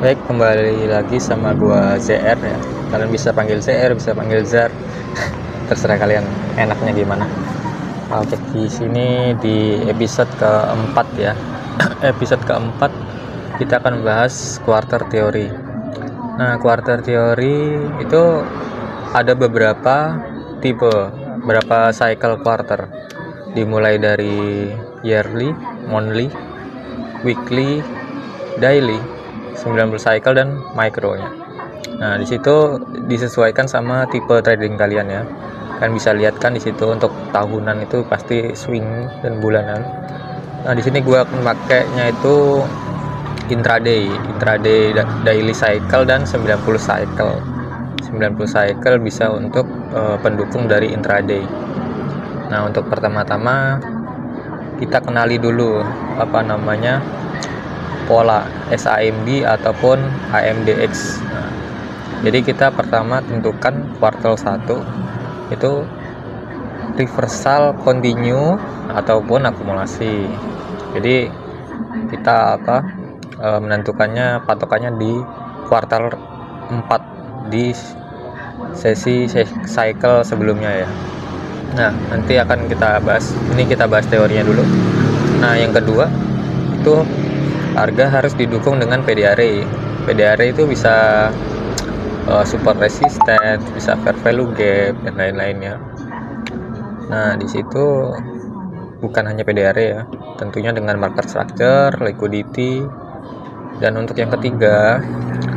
Baik, kembali lagi sama gua ZR ya. Kalian bisa panggil ZR, bisa panggil Zar. Terserah kalian enaknya gimana. Oke, di sini di episode keempat ya. Episode keempat kita akan bahas quarter theory. Nah, quarter theory itu ada beberapa tipe, beberapa cycle quarter. Dimulai dari yearly, monthly, weekly, daily, 90 cycle dan micro-nya. Nah, di situ disesuaikan sama tipe trading kalian ya. Kan bisa lihat kan di situ untuk tahunan itu pasti swing dan bulanan. Nah, di sini gua akan pakainya itu intraday, daily cycle dan 90 cycle. 90 cycle bisa untuk pendukung dari intraday. Nah, untuk pertama-tama kita kenali dulu pola SAMD ataupun AMDX. Nah, jadi kita pertama tentukan kuartal 1 itu reversal continue ataupun akumulasi. Jadi kita menentukannya patokannya di kuartal 4 di sesi cycle sebelumnya ya. Nah, nanti akan kita bahas. Ini kita bahas teorinya dulu. Nah, yang kedua itu harga harus didukung dengan PDRA. PDRA itu bisa support resistance, bisa fair value gap dan lain-lainnya. Nah, di situ bukan hanya PDRA ya, tentunya dengan market structure, liquidity, dan untuk yang ketiga,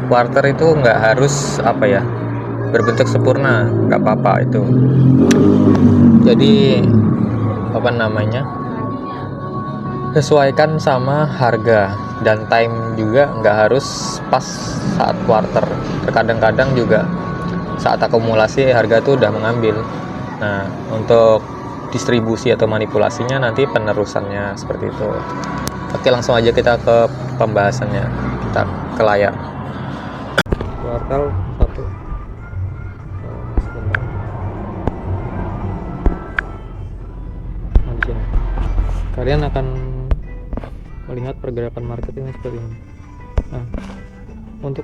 quarter itu nggak harus berbentuk sempurna, nggak apa-apa itu. Jadi sesuaikan sama harga dan time juga, nggak harus pas saat quarter. Terkadang-kadang juga saat akumulasi harga tuh udah mengambil. Nah, untuk distribusi atau manipulasinya nanti penerusannya seperti itu. Oke, langsung aja kita ke pembahasannya. Kita ke layar. Kuartal 1. Sebentar. Nah, di sini kalian akan melihat pergerakan market ini seperti ini. Nah, untuk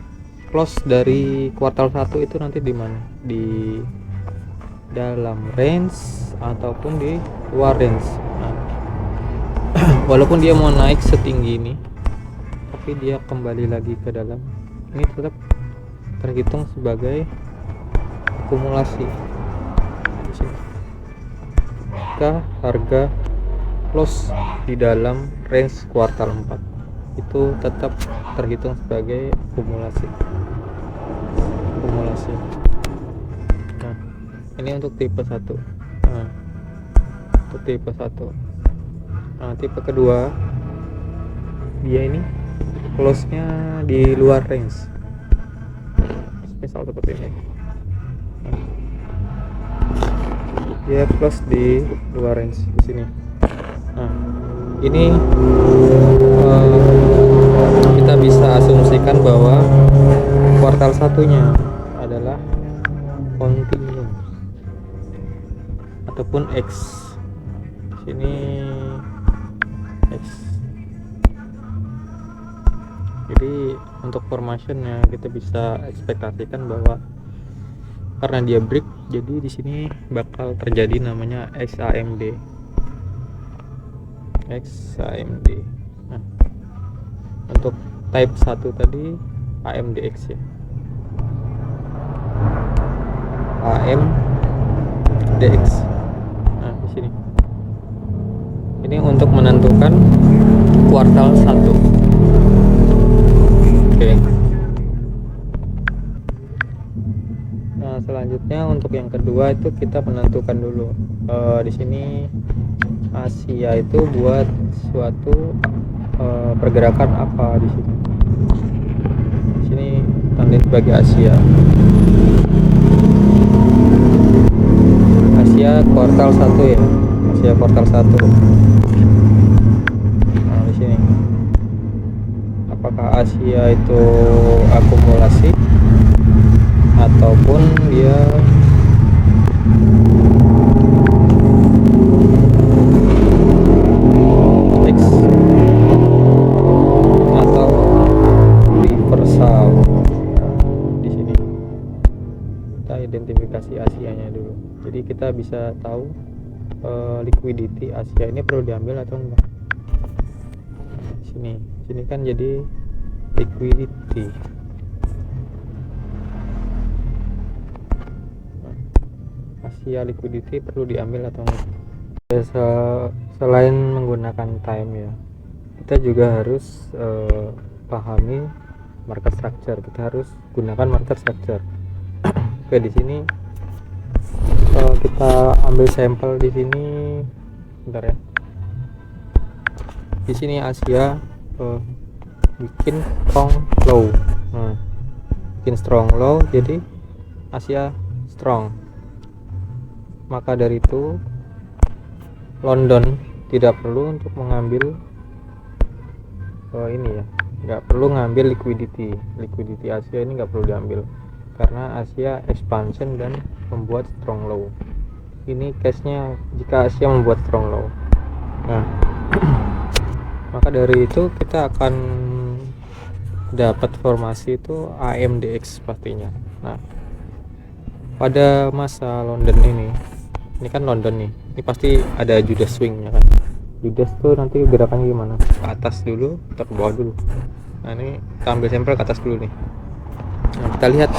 close dari kuartal 1 itu nanti di mana? Di dalam range ataupun di luar range. Nah, walaupun dia mau naik setinggi ini, tapi dia kembali lagi ke dalam, ini tetap terhitung sebagai akumulasi. Di sini. Jika harga close di dalam range kuartal 4 itu tetap terhitung sebagai akumulasi. Nah, ini untuk tipe 1. Nah, untuk tipe 1. Nah, tipe kedua dia ini close nya di luar range, misal seperti ini. Nah, dia close di luar range di sini. Nah, ini kita bisa asumsikan bahwa kuartal satunya adalah continue ataupun X. Sini X. Jadi untuk formationnya kita bisa ekspektasikan bahwa karena dia break, jadi di sini bakal terjadi namanya XAMD. Nah, untuk type 1 tadi AMDX ya. AMDX. Nah, di sini. Ini untuk menentukan kuartal 1. Oke. Nah, selanjutnya untuk yang kedua itu kita menentukan dulu. Di sini Asia itu buat suatu pergerakan apa di sini. Di sini tanda sebagai Asia. Asia kuartal 1 ya. Asia kuartal 1. Nah, di sini. Apakah Asia itu akumulasi ataupun dia X atau reversal? dikasih Asianya dulu. Jadi kita bisa tahu liquidity Asia ini perlu diambil atau enggak. Sini kan jadi liquidity. Asia liquidity perlu diambil atau enggak. Selain menggunakan time ya, kita juga harus pahami market structure. Kita harus gunakan market structure. Oke, di sini kita ambil sampel di sini. Bentar ya. Di sini Asia bikin strong low. Nah, bikin strong low, jadi Asia strong. Maka dari itu London tidak perlu untuk mengambil ini ya, nggak perlu ngambil liquidity Asia ini nggak perlu diambil karena Asia expansion dan membuat strong low. Ini case nya jika Asia membuat strong low. Nah maka dari itu kita akan dapat formasi itu AMDX pastinya. Nah pada masa London ini kan London nih, ini pasti ada Judas swing ya kan. Judas tuh nanti gerakannya gimana, ke atas dulu atau ke bawah dulu. Nah ini kita ambil sampel ke atas dulu nih. Nah, kita lihat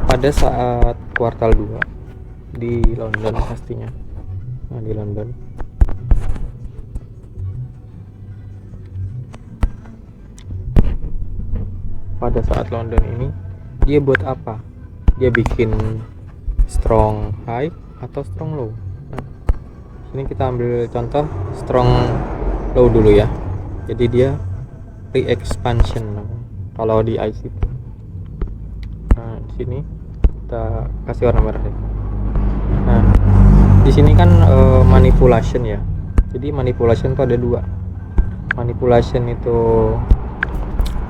pada saat kuartal 2 di London pastinya. Nah di London pada saat London ini dia buat apa? Dia bikin strong high atau strong low. Nah, sini kita ambil contoh strong low dulu ya. Jadi dia re-expansion kalau di ICT. Nah, di sini kita kasih warna merah deh. Nah, di sini kan manipulation ya. Jadi manipulation itu ada dua. Manipulation itu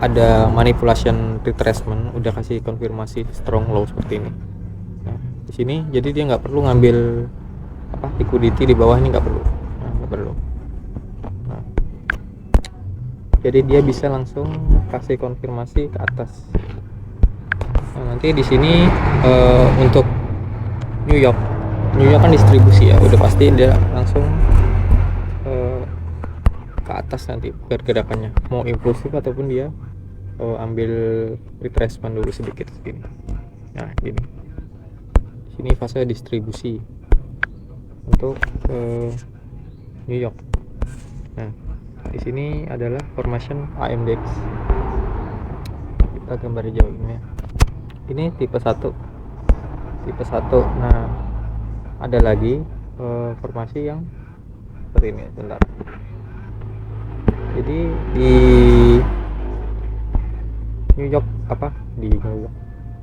ada manipulation retracement, udah kasih konfirmasi strong low seperti ini. Nah, di sini jadi dia nggak perlu ngambil liquidity di bawah ini, nggak perlu. Nah, nggak perlu. Nah, jadi dia bisa langsung kasih konfirmasi ke atas. Nah, nanti di sini untuk New York kan distribusi ya, udah pasti dia langsung ke atas nanti pergerakannya, mau impulsif ataupun dia ambil retracement dulu sedikit segini. Nah gini, sini fase distribusi untuk New York. Nah di sini adalah formation AMDX. Kita gambar hijau ini ya. Ini tipe 1. Nah ada lagi formasi yang seperti ini. Bentar. Jadi di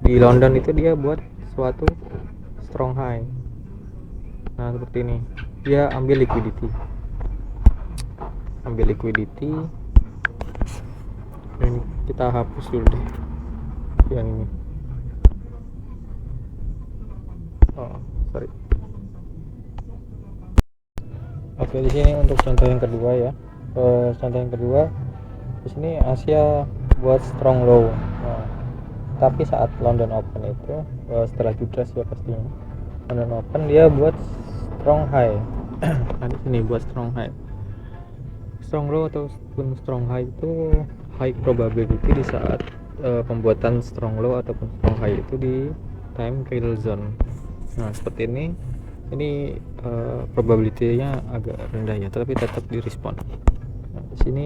di London itu dia buat suatu strong high. Nah seperti ini, dia ambil liquidity. Ini kita hapus dulu deh yang ini. Sorry. Oke, di sini untuk contoh yang kedua ya. Contoh yang kedua di sini Asia buat strong low. Nah, tapi saat London Open itu setelah Judas ya pastinya, London Open dia buat strong high. Nah di sini buat strong high. Strong low ataupun strong high itu high probability di saat pembuatan strong low ataupun strong high itu di time trial zone. Nah seperti ini probability-nya agak rendah ya, tapi tetap direspon. Nah, di sini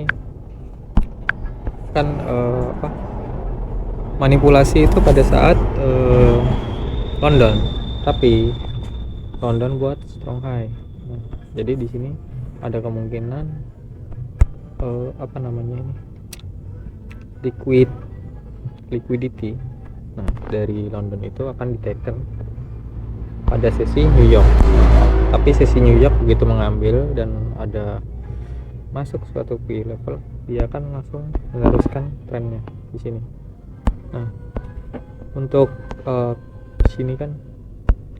kan manipulasi itu pada saat London, tapi London buat strong high. Nah, jadi di sini ada kemungkinan liquidity dari London itu akan diteken pada sesi New York. Tapi sesi New York begitu mengambil dan ada masuk suatu P level, dia akan langsung meneruskan trennya di sini. Nah, untuk sini kan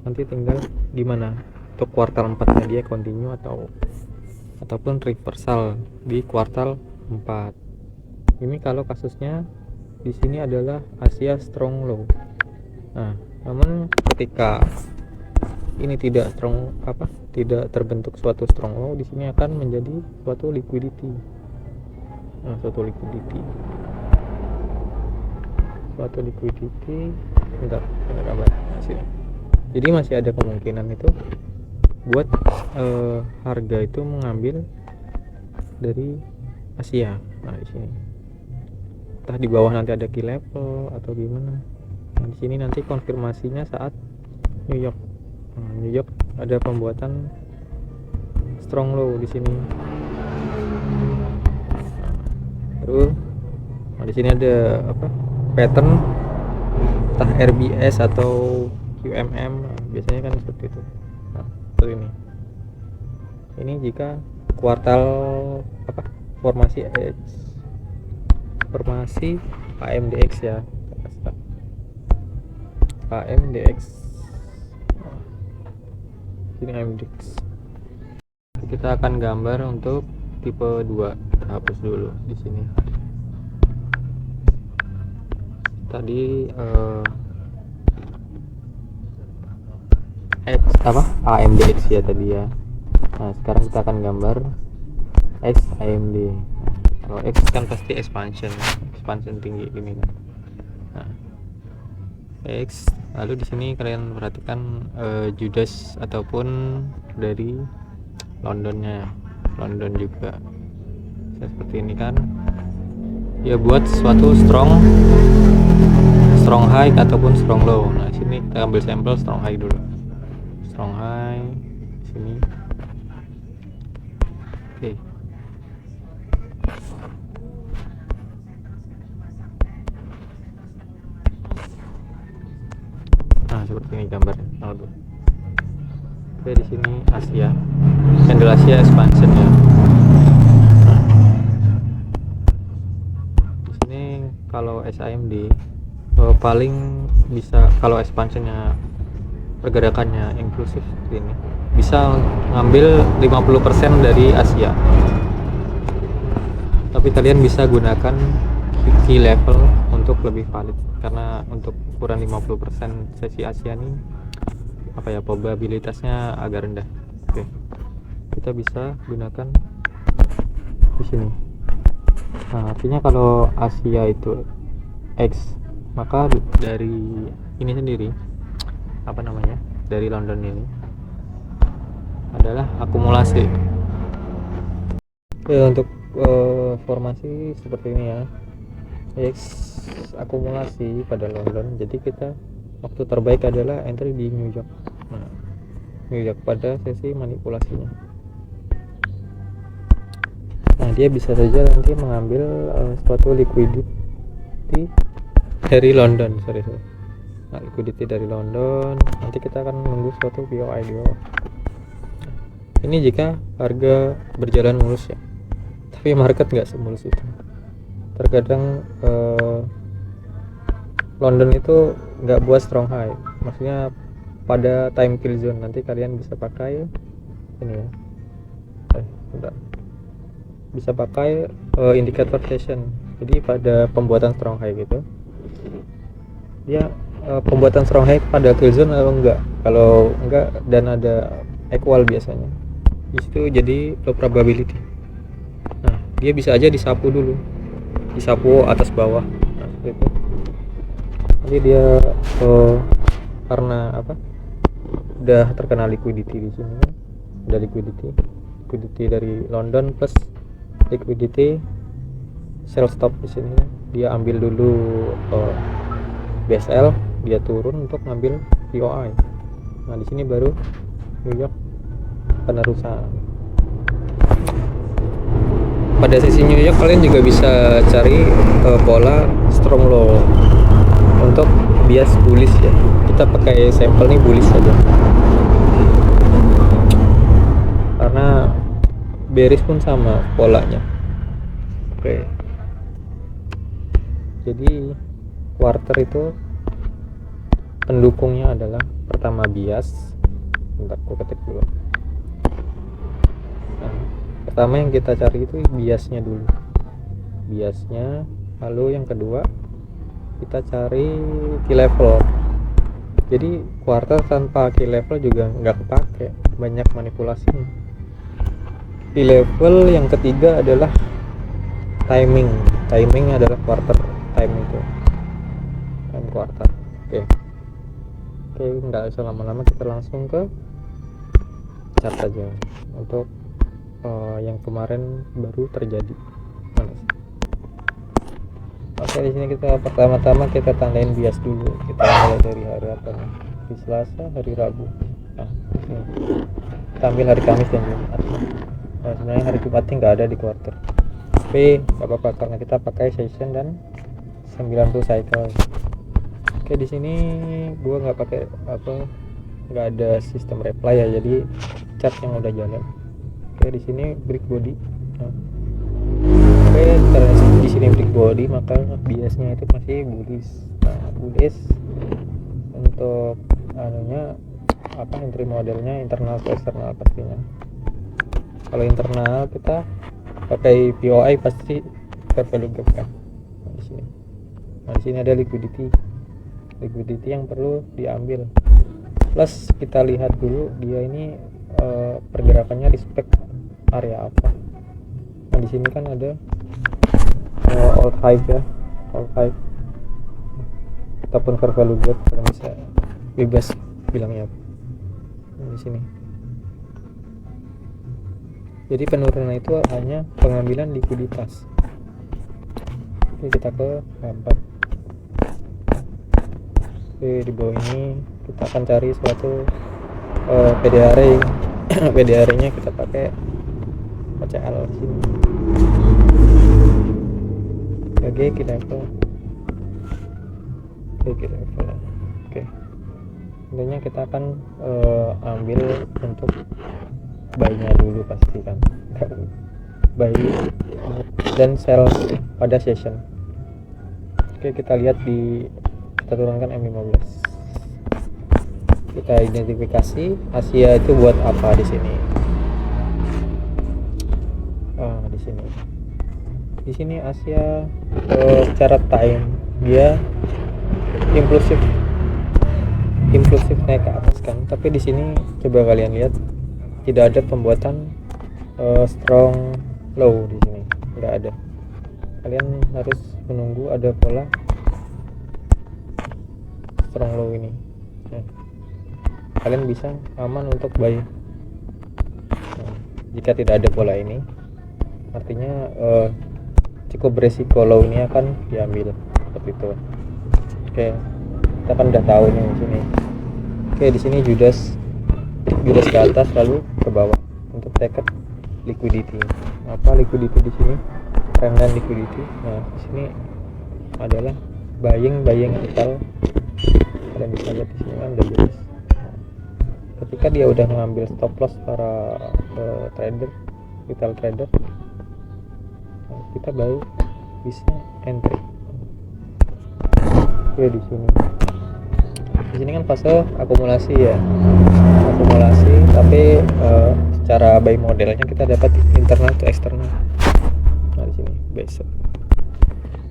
nanti tinggal gimana untuk kuartal 4-nya dia continue ataupun reversal di kuartal 4. Ini kalau kasusnya di sini adalah Asia strong low. Nah, Namun ketika ini tidak terbentuk suatu strong low, di sini akan menjadi suatu liquidity. Nah, suatu liquidity bentar, ada kabar masih. Jadi masih ada kemungkinan itu buat harga itu mengambil dari Asia. Nah, di sini entah di bawah nanti ada key level atau gimana. Nah, di sini nanti konfirmasinya saat New York. Nah, New York ada pembuatan strong low di sini. Terus nah, di sini ada pattern entah RBS atau QMM. Nah, biasanya kan seperti itu. Nah, seperti ini. Ini jika kuartal formasi AMDX ya, AMDX. Ini AMDX. Kita akan gambar untuk tipe 2. Kita hapus dulu di sini. Tadi AMDX ya tadi ya. Nah, sekarang kita akan gambar X AMD. Kalau X kan pasti expansion tinggi gini kan. Nah, X, lalu di sini kalian perhatikan Judas ataupun dari London juga seperti ini kan. Dia buat suatu strong high ataupun strong low. Nah, sini kita ambil sampel strong high dulu. Strong high sini. Oke. Nah, seperti ini gambarnya. Oke, di sini Asia. Candle Asia expansion ya. Nah, di sini kalau SAMD paling bisa, kalau expansionnya pergerakannya inklusif seperti ini, bisa ngambil 50% dari Asia. Tapi kalian bisa gunakan key level untuk lebih valid, karena untuk ukuran 50% sesi Asia ini probabilitasnya agak rendah. Oke, kita bisa gunakan di sini. Nah, artinya kalau Asia itu X, maka dari ini sendiri dari London ini adalah akumulasi. Oke, untuk formasi seperti ini ya, X akumulasi pada London. Jadi kita waktu terbaik adalah entry di New York. Nah, New York pada sesi manipulasinya. Nah, dia bisa saja nanti mengambil suatu liquidity dari London. Nah, liquidity dari London. Nanti kita akan menunggu suatu POI di bawah. Ini jika harga berjalan mulus ya. Tapi market nggak semulus itu. Terkadang London itu nggak buat strong high, maksudnya pada time kill zone. Nanti kalian bisa pakai ini ya, bisa pakai indikator session. Jadi pada pembuatan strong high gitu, dia pembuatan strong high pada kill zone atau enggak. Kalau enggak dan ada equal biasanya, itu jadi low probability. Nah, dia bisa aja disapu dulu, disapu atas bawah. Nah, seperti itu. Nanti dia karena udah terkena liquidity di sini, ada liquidity dari London plus liquidity sell stop di sini. Dia ambil dulu BSL, dia turun untuk ngambil POI. Nah, di sini baru New York penerusan. Pada sesi New York kalian juga bisa cari pola strong low untuk bias bullish ya. Kita pakai sampel nih bullish saja, karena bearish pun sama polanya. Oke, jadi quarter itu pendukungnya adalah pertama bias. Bentar, aku ketik dulu. Nah, pertama yang kita cari itu biasnya dulu, lalu yang kedua kita cari key level Jadi kuartal tanpa key level juga nggak kepake, banyak manipulasinya. Di level yang ketiga adalah timing. Timing adalah quarter time itu. Time quarter. Oke, nggak usah lama-lama, kita langsung ke chart aja untuk yang kemarin baru terjadi. Oke, di sini kita pertama-tama kita tandain bias dulu. Kita mulai dari hari apa nih? Hari Selasa, hari Rabu. Nah, ini. Kita ambil hari Kamis dan Jumat. Nah, sebenarnya hari Jumat nggak ada di quarter. Tapi nggak apa-apa karena kita pakai session dan 90 cycle. Oke, di sini gua nggak pakai nggak ada sistem reply ya, jadi chart yang udah jalan. Oke, di sini break body. Nah, oke, karena di sini break body maka biasnya itu masih bullish. Nah, bullish untuk entry modelnya internal atau eksternal pastinya. Kalau internal kita pakai POI pasti fair value gap kan. Nah, di sini ada liquidity yang perlu diambil. Plus kita lihat dulu dia ini pergerakannya respect area apa. Nah, di sini kan ada all high ya, all high ataupun fair value gap, kalian bisa bebas bilangnya apa. Nah, di sini. Jadi penurunan itu hanya pengambilan likuiditas. Oke, kita ke 4. Oke, di bawah ini kita akan cari suatu PDR. PDR nya kita pakai OCL di sini. Oke, kita level. Oke. Intinya kita akan ambil untuk buy-nya dulu pasti kan. Buy dan sell pada session. Oke, kita lihat kita turunkan M15. Kita identifikasi Asia itu buat apa di sini. Di sini Asia secara time dia impulsif naik ke atas kan, tapi di sini coba kalian lihat tidak ada pembuatan strong low di sini, nggak ada. Kalian harus menunggu ada pola strong low ini. Nah, kalian bisa aman untuk buy. Nah, jika tidak ada pola ini, artinya cukup beresiko low ini akan diambil seperti itu. Oke, kita kan udah tahu nih di sini. Oke, di sini Judas ke atas lalu ke bawah untuk tiket liquidity. Apa liquidity di sini? Remnant liquidity. Nah, di sini adalah buying total. Kalian bisa lihat di sini kan udah jelas. Nah, ketika dia udah mengambil stop loss para retail trader, nah, kita baru bisa entry. Oke, di sini kan fase akumulasi ya, tapi secara buy modelnya kita dapat internal ke eksternal. Nah, di sini besok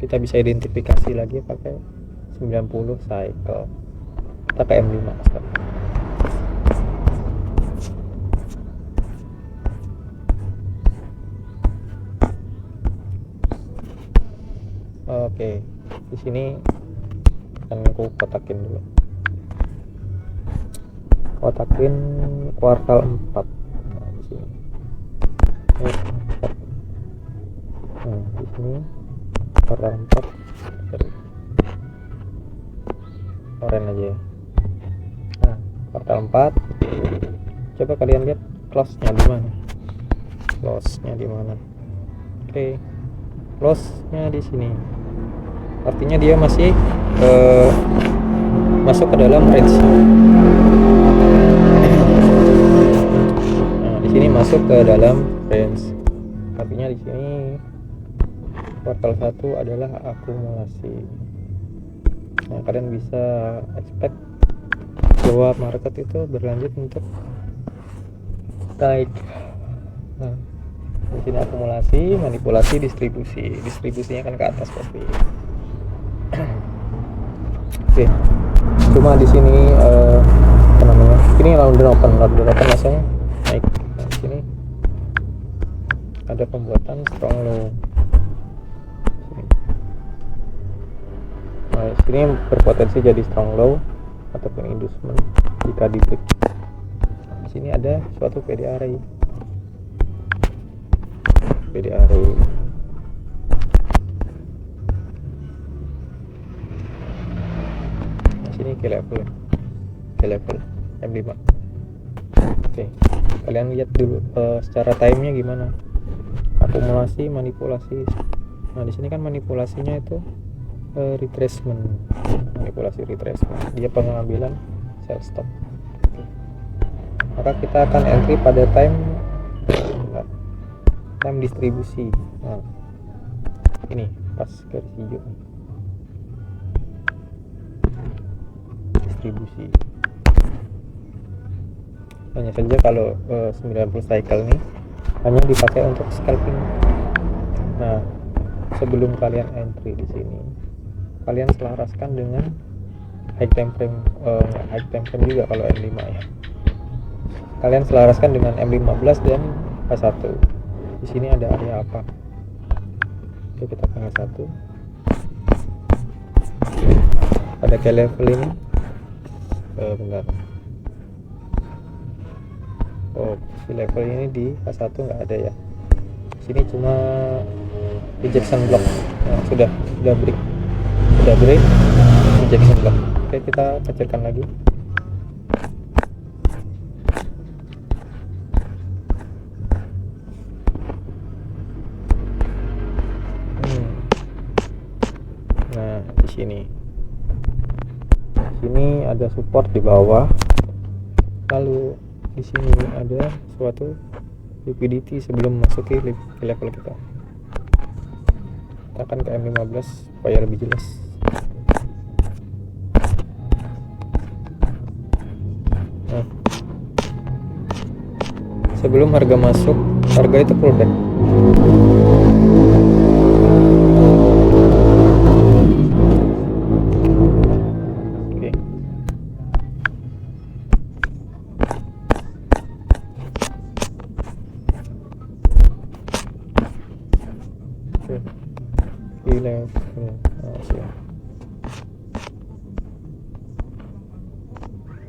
kita bisa identifikasi lagi pakai 90 cycle. Kita ke M5 sekarang. Oke, di sini akan aku kotakin dulu. Kotakin kuartal 4. Nah, di sini. Nah, di sini kuartal 4. Oren aja ya. Nah, kuartal 4. Coba kalian lihat close-nya di mana? Oke. Close-nya di sini. Artinya dia masih masuk ke dalam range. Nah, di sini masuk ke dalam range. Artinya di sini kuartal 1 adalah akumulasi. Nah, kalian bisa expect bahwa market itu berlanjut untuk naik. Nah, di sini akumulasi, manipulasi, distribusinya kan ke atas pasti. Oke. Cuma di sini apa namanya, ini London Open rasanya naik. Nah, di sini ada pembuatan strong low. Nah, di sini berpotensi jadi strong low ataupun inducement jika di break. Di sini ada suatu PD array. Di sini key level M5. Oke, kalian lihat dulu secara timenya gimana, akumulasi, manipulasi. Nah, di sini kan manipulasinya itu manipulasi retracement, dia pengambilan sell stop. Oke. Maka kita akan entry pada time distribusi. Nah, ini pas garis hijau distribusi. Hanya saja kalau 90 cycle ini hanya dipakai untuk scalping. Nah, sebelum kalian entry di sini, kalian selaraskan dengan high time frame juga kalau M5 ya. Kalian selaraskan dengan M15 dan H1. Di sini ada area apa? Oke, kita panggil 1. Pada key level ini bentar. Oh, si level ini di H1 nggak ada ya. Sini cuma rejection block. Nah, sudah break rejection block. Oke, kita kecilkan lagi. Nah, di sini ada support di bawah. Lalu di sini ada suatu liquidity sebelum masuk ke level kita. Kita akan ke M15 supaya lebih jelas. Nah, sebelum harga masuk, harga itu pullback.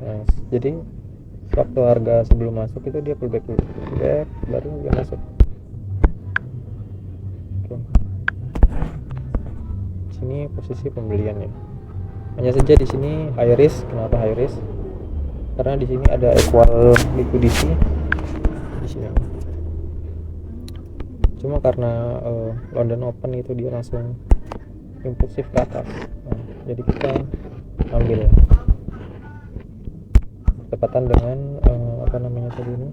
Nah, jadi waktu harga sebelum masuk itu dia pullback dulu, baru dia masuk. Oke. Sini posisi pembelian ya. Hanya saja di sini high risk. Kenapa high risk? Karena di sini ada equal liquidity di sini. Cuma karena London Open itu dia langsung impulsif ke atas. Nah, jadi kita ambil tepatan dengan apa namanya tadi ini,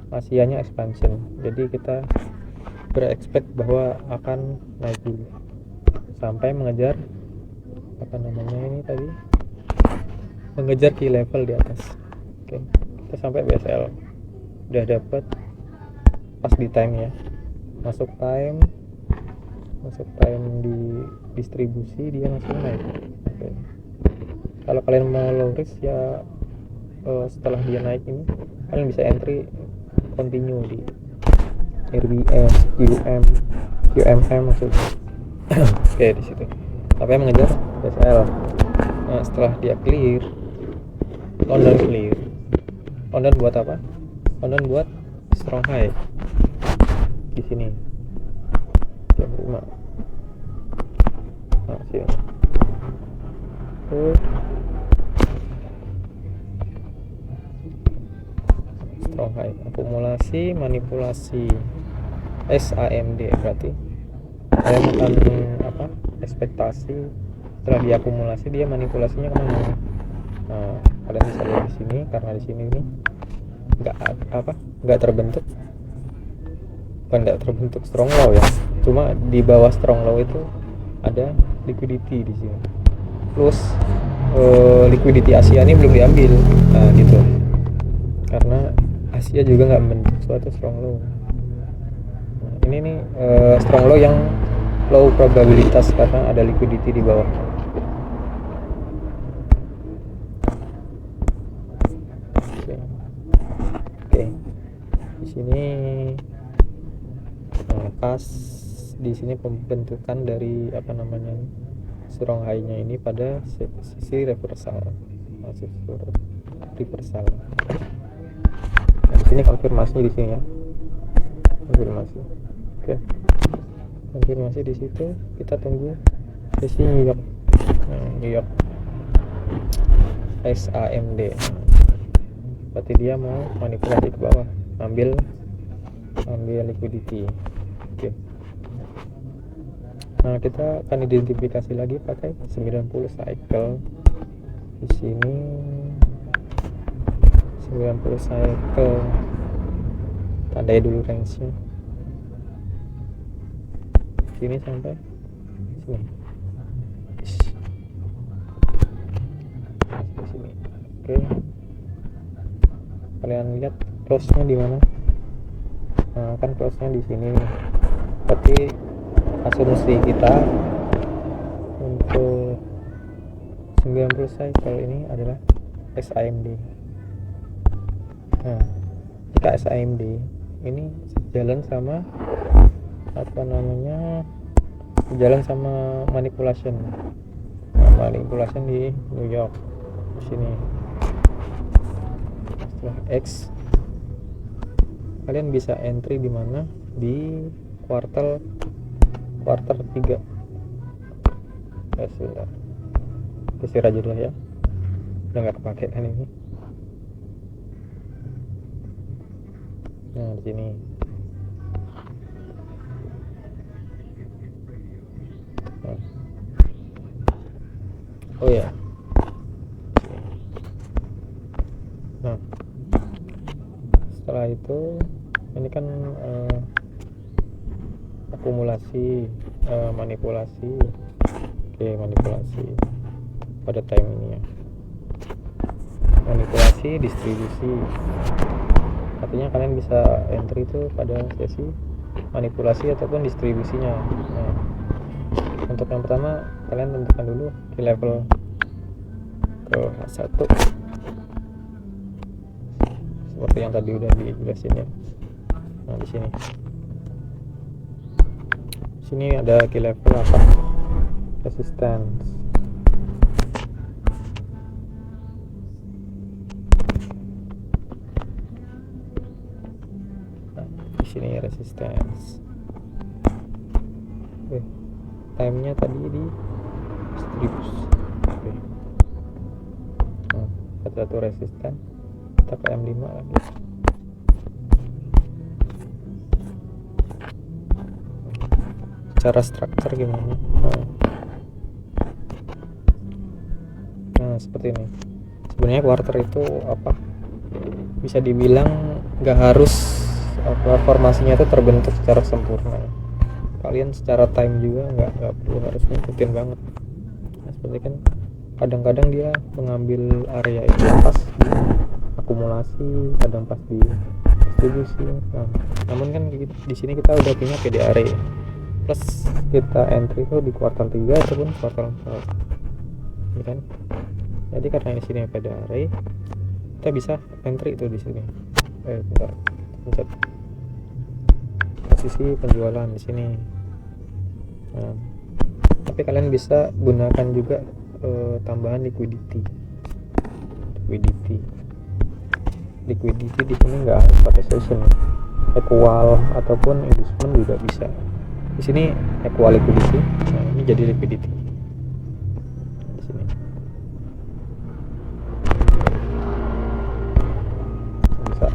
Asianya expansion. Jadi kita berekspekt bahwa akan naik dulu sampai mengejar apa namanya ini tadi, mengejar key level di atas. Oke, kita sampai BSL udah dapat pas di time ya, masuk time di distribusi dia langsung naik. Oke. Kalau kalian mau low risk ya, setelah dia naik ini kalian bisa entry continue di RBS, UMM maksudnya. Oke, di situ sampai mengejar BSL. Nah, setelah dia clear, London buat apa? London buat strong high di sini jam 5. Nah, sini. Strong high, akumulasi, manipulasi, SAMD berarti kalian akan apa? Ekspektasi setelah diakumulasi dia manipulasinya kemana? Nah, kalian bisa lihat di sini, karena di sini ini nggak terbentuk strong low ya, cuma di bawah strong low itu ada liquidity di sini, plus liquidity Asia ini belum diambil. Nah, gitu, karena Asia juga nggak membentuk suatu strong low. Nah, ini nih strong low yang low probabilitas karena ada liquidity di bawah. pas di sini pembentukan dari apa namanya strong high-nya ini pada sisi reversal, reversal. Nah, di sini konfirmasi di sini ya, konfirmasi. Oke, konfirmasi di situ, kita tunggu sesi New York. New York SAMD, berarti dia mau manipulasi ke bawah, ambil liquidity. Oke. Nah, kita akan identifikasi lagi pakai 90 cycle. Di sini 90 cycle, tandai dulu range-nya. Sini sampai sini. Sini. Oke. Kalian lihat close-nya di mana? Nah, kan close-nya di sini nih. Berarti asumsi kita untuk 90 cycle ini adalah SAMD. Nah, jika SAMD ini sejalan sama apa namanya, sejalan sama manipulation. Nah, manipulation di New York di sini. Setelah X, kalian bisa entry di mana? Di kuartal 3. Ya sudah, geser aja dulu ya, udah nggak kepake kan ini. Nah, di sini oh ya. Nah, setelah itu ini kan akumulasi, manipulasi. Oke, manipulasi pada time ini ya, manipulasi distribusi. Artinya kalian bisa entry itu pada sesi manipulasi ataupun distribusinya. Nah, untuk yang pertama kalian tentukan dulu di level ke 1 seperti yang tadi udah dijelasin ya. Nah, di sini ada key level apa? Resistance. Nah, di sini resistance. Oke. Time-nya tadi di distribusi. Oke. Nah, satu resisten, kita ke M5 lagi. Cara struktur gimana? Nah, seperti ini. Sebenarnya quarter itu apa? Bisa dibilang nggak harus apa formasinya itu terbentuk secara sempurna. Kalian secara time juga nggak perlu harus ngikutin banget. Nah, seperti kan kadang-kadang dia mengambil area itu pas di akumulasi, kadang pas di distribusi. Nah, namun kan di sini kita udah punya PDRA plus kita entry itu di kuartal 3 ataupun kuartal 4 ya kan. Jadi karena di sini PDRA, kita bisa entry itu di sini. Bentar, pencet posisi penjualan di sini. Nah, tapi kalian bisa gunakan juga tambahan liquidity di sini nggak harus pakai session, equal ataupun inducement juga bisa. Di sini equal liquidity. Nah, ini jadi liquidity di sini. Bisa.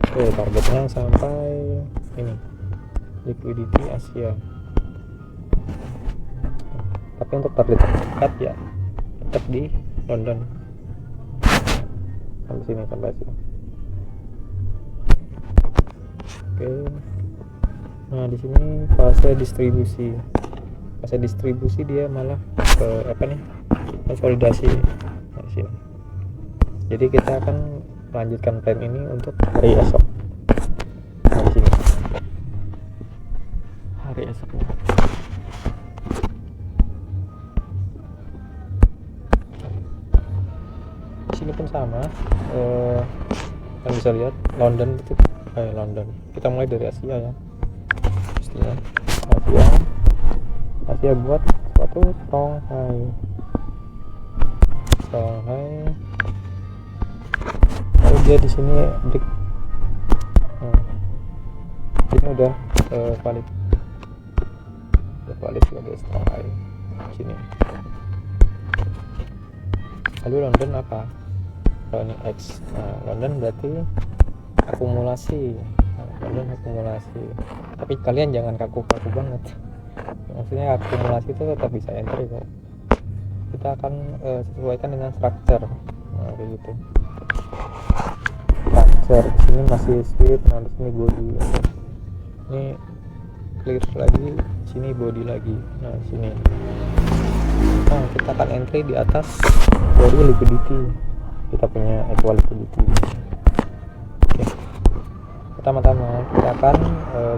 Oke, targetnya sampai ini liquidity Asia. Tapi untuk target terdekat ya tetap di London sampai sini. Oke. Nah, di sini fase distribusi dia malah ke apa nih, konsolidasi. Nah, di sini. Jadi kita akan melanjutkan plan ini untuk hari esok. Nah, di sini hari esoknya. Di sini pun sama, kalian bisa lihat London itu London. Kita mulai dari Asia ya, pastinya Asia buat suatu Shanghai. Kalau dia di sini break, ini udah valid sebagai Shanghai di sini. Lalu London apa? Kalau ini X, London berarti akumulasi. London akumulasi. Tapi kalian jangan kaku-kaku banget. Maksudnya akumulasi itu tetap bisa entry kok. Kita akan sesuaikan dengan structure. Kayak gitu. Structure di sini masih sweep, nah di sini body. Ini clear lagi, di sini body lagi. Nah, sini. Nah, kita akan entry di atas dari liquidity. Kita punya equal liquidity. Oke. Pertama-tama kita akan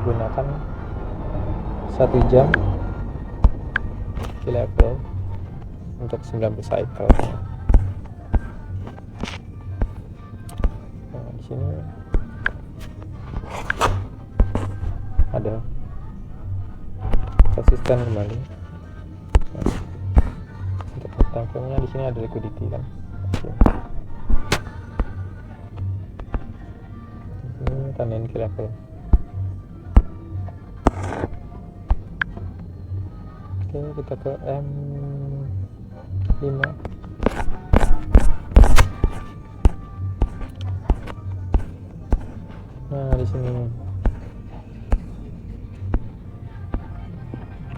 gunakan 1 jam key level untuk 90 cycle. Nah, di sini ada resisten kembali. Nah, untuk time-nya di sini ada liquidity kan. Ini tandain key level. Oke, kita ke M5. Nah, di sini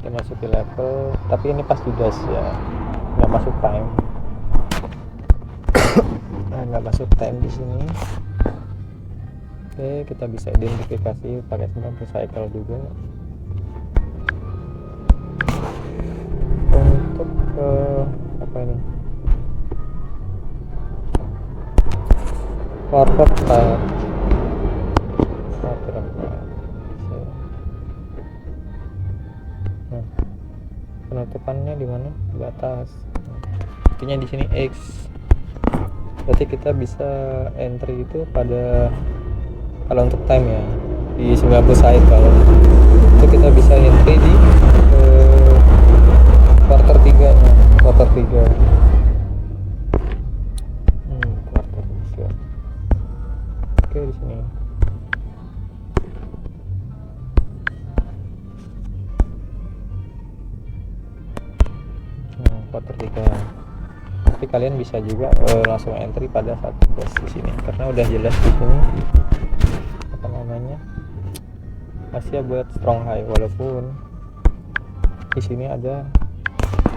kita masuk ke level, tapi ini pas judas ya, nggak masuk time. Nah, nggak masuk time di sini. Oke, kita bisa identifikasi pakai 90 cycle juga. Untuk apa ini? Forward start. Nah, penutupannya di mana? Di atas. Artinya di sini X. Berarti kita bisa entry itu pada, kalau untuk time ya, di 90 cycle itu kita bisa entry di quarter 3 nya, quarter 3. Quarter 3. Oke, di sini. Quarter 3. Tapi kalian bisa juga langsung entry pada satu bus di sini karena udah jelas di sini apa namanya, Asia buat strong high, walaupun di sini ada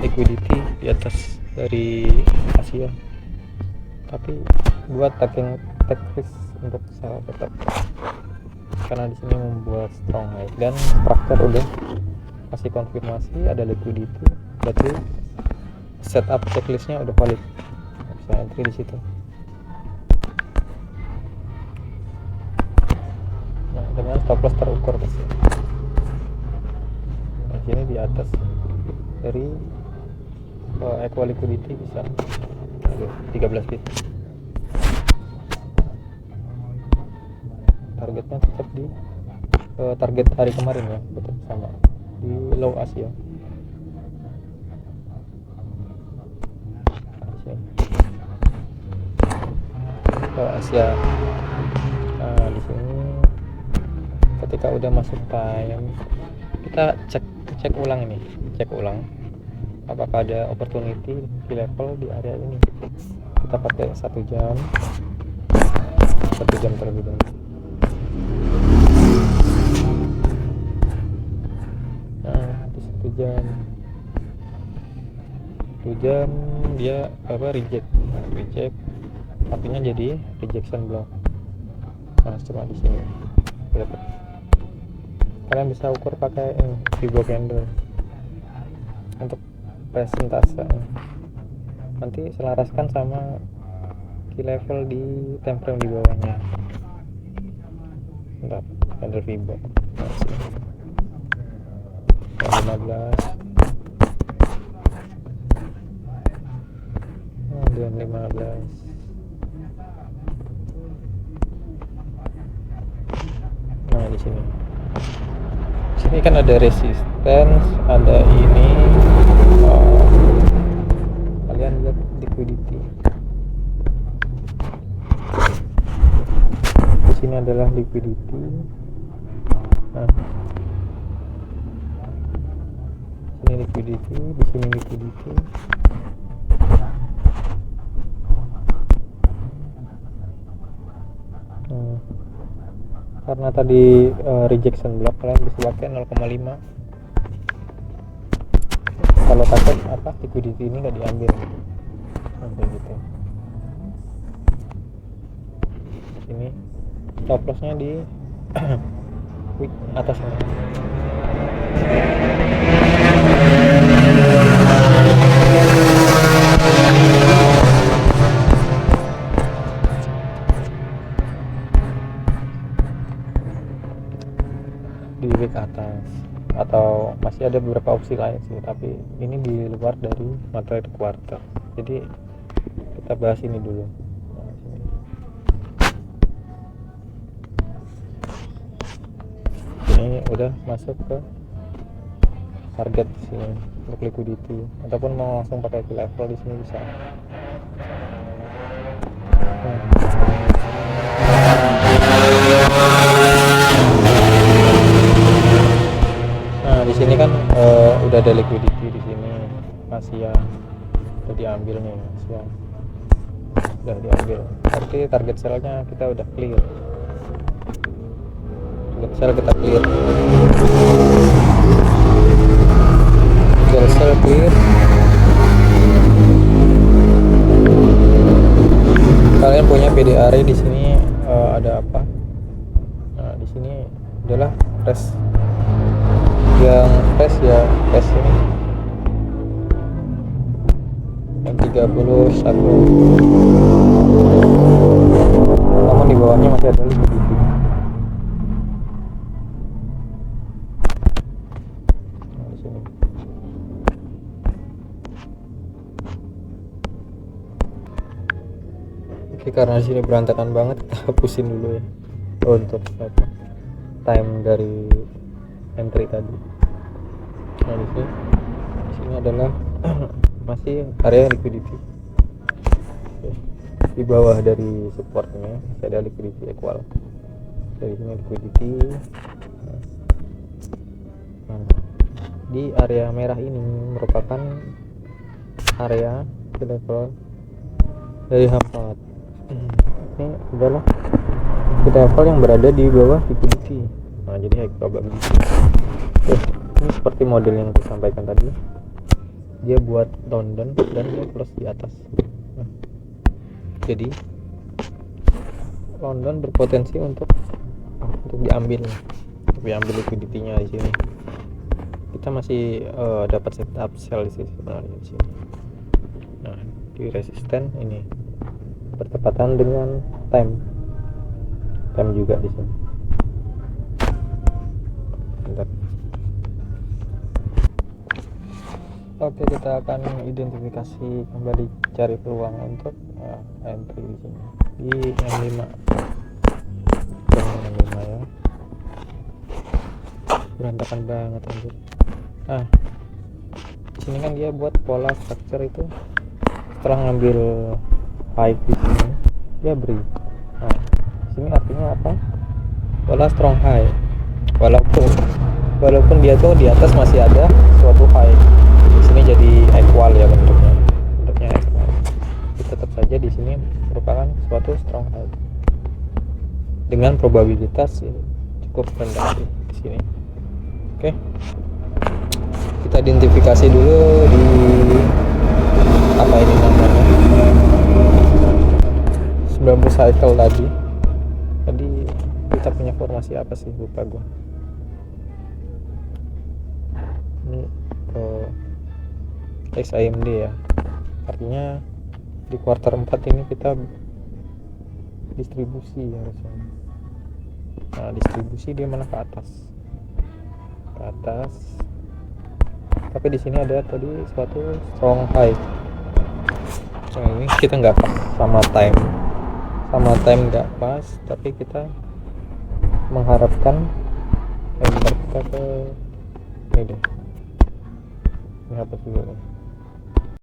liquidity di atas dari Asia, tapi buat taking risk untuk saya tetap karena di sini membuat strong high dan structure udah kasih konfirmasi ada liquidity, berarti setup checklistnya udah valid, bisa entry di situ. Nah, dengan stop loss terukur pasti. Nah, sini di atas dari equal liquidity bisa 13 bit. Targetnya tetap di target hari kemarin ya, tetap sama di low Asia. Low Asia. Nah, di sini ketika udah masuk time kita cek ulang ini, cek ulang apakah ada opportunity di level di area ini. Kita pakai 1 jam terlebih dahulu. Nah, di 1 jam dia reject. Nah, reject artinya jadi rejection block. Nah, cuma di sini kalian bisa ukur pakai Fibo candle untuk presentase. Nanti selaraskan sama key level di time frame di bawahnya. Bentar, candle Fibo. Nah, 15. Nah, 15. sini. Sini kan ada resistance, ada ini. Kalian lihat liquidity. Di sini adalah liquidity. Nah, ini liquidity, di sini liquidity. Karena tadi rejection block, kalian bisa pakai 0,5. Kalau takut apa liquidity ini nggak diambil sampai gitu. Ini stop lossnya di wick atas ini. Di wick atas, atau masih ada beberapa opsi lain sih, tapi ini di luar dari materi quarter, jadi kita bahas ini dulu. Ini udah masuk ke target sini untuk liquidity, ataupun mau langsung pakai ke level di sini bisa. Nah, di sini kan udah ada liquidity di sini, masih yang udah diambil nih, masih yang udah diambil. Berarti target sellnya kita udah clear. Target sell kita clear. Target sell clear. Kalian punya PDR di sini ada apa? Nah, di sini adalah press yang press ya, press ini yang 31, namun di bawahnya masih ada liquidity. Nah, di sini oke, karena di sini berantakan banget, kita hapusin dulu ya untuk apa time dari entry tadi. Nah, di sini adalah masih area liquidity. Oke. Di bawah dari supportnya masih ada liquidity equal. Dari sini liquidity. Nah, di area merah ini merupakan area level dari H4. Ini adalah level yang berada di bawah liquidity. Nah, jadi high probability. Oke, ini seperti model yang aku sampaikan tadi, dia buat down dan dia close di atas. Nah, jadi London berpotensi untuk diambil liquidity-nya di sini. Kita masih dapat setup sell di sini sebenarnya di sini. Nah, di resisten ini bertepatan dengan time juga di sini. Bentar. Oke, kita akan identifikasi kembali, cari peluang untuk entry di sini di M5. M5 ya. Berantakan banget anjir. Nah, di sini kan dia buat pola structure itu setelah ngambil high di sini dia beri. Nah, di sini artinya apa? Pola strong high. Walaupun dia tuh di atas masih ada suatu high. Di sini jadi equal ya bentuknya equal. Tetap saja di sini merupakan suatu strong high dengan probabilitas cukup rendah di sini. Oke, kita identifikasi dulu di apa ini namanya 90 cycle tadi kita punya formasi apa sih, lupa gua. Ini XAMD ya, artinya di kuartal 4 ini kita distribusi harusnya. Nah, distribusi dia mana ke atas, tapi di sini ada tadi suatu strong high. Nah, ini kita nggak pas sama time nggak pas, tapi kita mengharapkan kita ke ini deh, ini hapus dulu nih.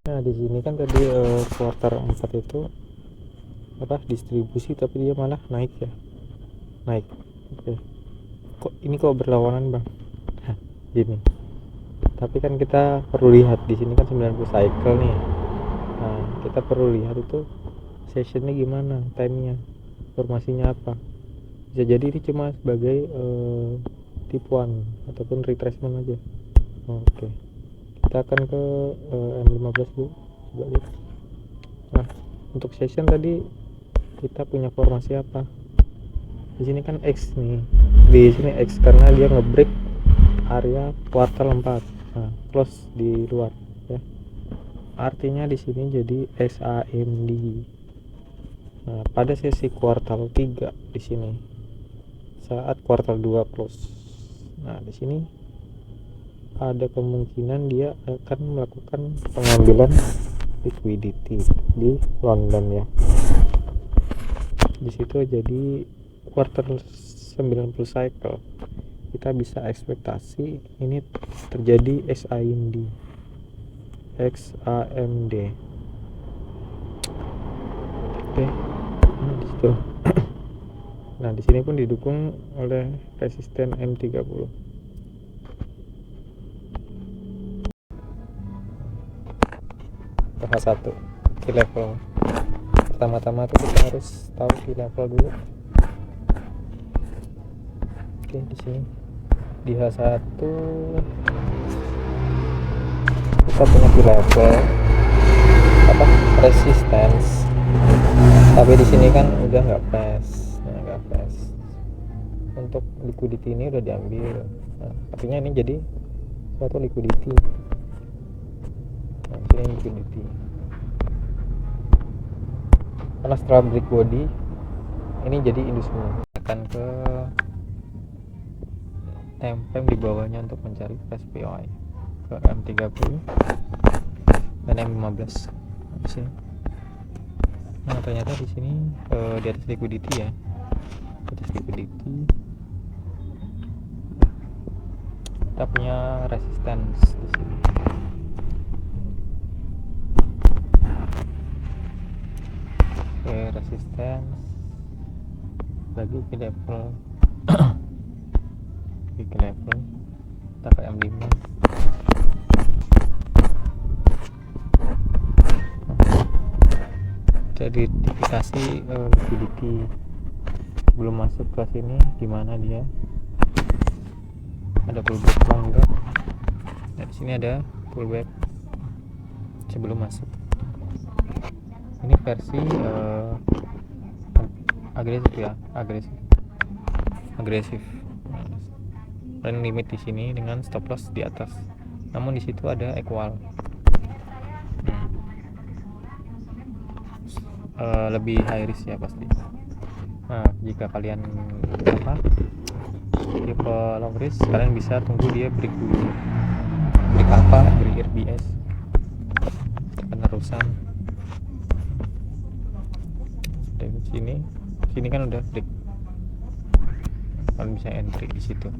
Nah di sini kan tadi kuartal 4 itu apa distribusi, tapi dia malah naik ya, naik. Oke, kok berlawanan bang? Gini, tapi kan kita perlu lihat di sini kan 90 cycle nih. Nah kita perlu lihat itu sessionnya gimana, time-nya, formasinya apa. Bisa jadi ini cuma sebagai tipuan ataupun retracement aja. Oke, kita akan ke M15 dulu, coba lihat. Nah untuk session tadi kita punya formasi apa? Di sini kan X nih, di sini X karena dia ngebreak area kuartal 4. Nah close di luar ya, artinya di sini jadi SAMD. Nah pada sesi kuartal 3 di sini saat kuartal 2 close. Nah di sini ada kemungkinan dia akan melakukan pengambilan liquidity di London ya. Di situ jadi quarter 90 cycle kita bisa ekspektasi ini terjadi XAMD. Oke. Nah, di situ. Nah, di sini pun didukung oleh resisten M30. Tahap 1 key level. Pertama-tama tuh kita harus tahu key level dulu. Oke, di sini di H1 kita punya key level apa resistance, tapi di sini kan udah nggak fast. Nah, nggak fast. Untuk liquidity ini udah diambil. Nah, artinya ini jadi suatu liquidity. Nah, sini liquidity. Karena setelah break body ini jadi inducement akan ke time frame di bawahnya untuk mencari fast POI ke M30 dan M15 di sini. Nah ternyata di sini di atas liquidity ya, di atas liquidity kita punya resistance di sini. Oke, resistance lagi ke level ke level kita ke M5. Jadi identifikasi liquidity sebelum masuk ke sini gimana dia, ada pullback enggak. Nah, di sini ada pullback sebelum masuk. Ini versi agresif ya, agresif. Dan limit di sini dengan stop loss di atas. Namun di situ ada equal. Lebih high risk ya pasti. Nah, jika kalian tipe low risk, kalian bisa tunggu dia break dulu. Break apa? Break RBS. Penerusan. Dari sini kan udah break. Kalian bisa entry di situ.